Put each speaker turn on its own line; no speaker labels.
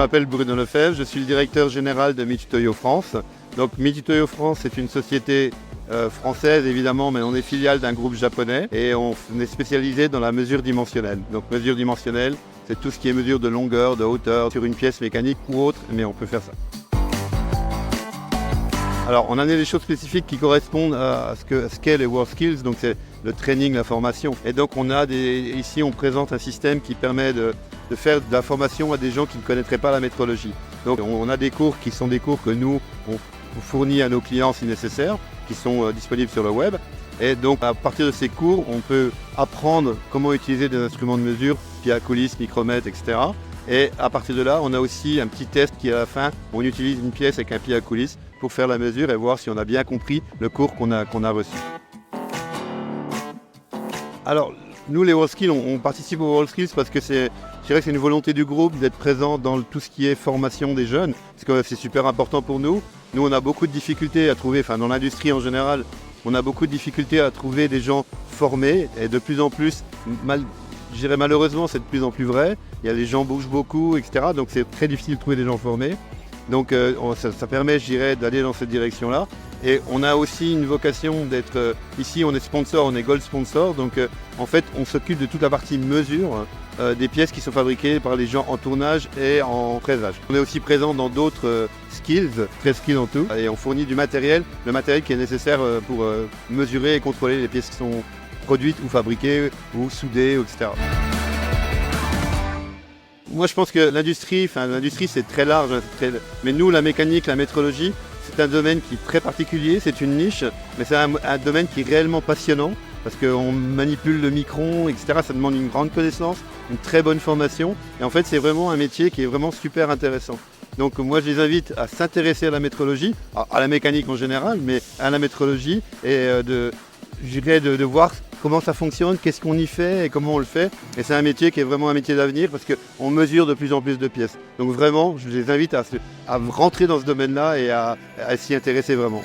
m'appelle Bruno Lefebvre, je suis le directeur général de Mitutoyo France. Donc Mitutoyo France, c'est une société française évidemment, mais on est filiale d'un groupe japonais et on est spécialisé dans la mesure dimensionnelle. Donc mesure dimensionnelle, c'est tout ce qui est mesure de longueur, de hauteur sur une pièce mécanique ou autre, mais on peut faire ça. Alors on a des choses spécifiques qui correspondent à ce qu'est les WorldSkills, donc c'est le training, la formation. Et donc ici on présente un système qui permet de faire de la formation à des gens qui ne connaîtraient pas la métrologie. Donc on a des cours qui sont des cours que nous on fournit à nos clients si nécessaire, qui sont disponibles sur le web. Et donc à partir de ces cours, on peut apprendre comment utiliser des instruments de mesure, pied à coulisse, micromètre, etc. Et à partir de là, on a aussi un petit test qui à la fin, on utilise une pièce avec un pied à coulisse pour faire la mesure et voir si on a bien compris le cours qu'on a reçu. Alors, nous les WorldSkills, on participe aux WorldSkills parce que je dirais que c'est une volonté du groupe d'être présent dans tout ce qui est formation des jeunes, parce que c'est super important pour nous. Nous, on a beaucoup de difficultés à trouver, dans l'industrie en général, on a beaucoup de difficultés à trouver des gens formés et de plus en plus, je dirais malheureusement, c'est de plus en plus vrai. Les gens bougent beaucoup, etc. Donc c'est très difficile de trouver des gens formés. Donc ça permet, je dirais, d'aller dans cette direction-là. Et on a aussi une vocation d'être, ici on est sponsor, on est gold sponsor. Donc en fait, on s'occupe de toute la partie mesure des pièces qui sont fabriquées par les gens en tournage et en fraisage. On est aussi présent dans d'autres skills, 13 skills en tout. Et on fournit du matériel, le matériel qui est nécessaire pour mesurer et contrôler les pièces qui sont produites ou fabriquées ou soudées, etc. Moi je pense que l'industrie c'est très large, mais nous la mécanique, la métrologie, c'est un domaine qui est très particulier, c'est une niche, mais c'est un domaine qui est réellement passionnant parce qu'on manipule le micron, etc. Ça demande une grande connaissance, une très bonne formation et en fait c'est vraiment un métier qui est vraiment super intéressant. Donc moi je les invite à s'intéresser à la métrologie, à la mécanique en général, mais à la métrologie et de voir comment ça fonctionne, qu'est-ce qu'on y fait et comment on le fait. Et c'est un métier qui est vraiment un métier d'avenir parce qu'on mesure de plus en plus de pièces. Donc vraiment, je les invite à rentrer dans ce domaine-là et à s'y intéresser vraiment.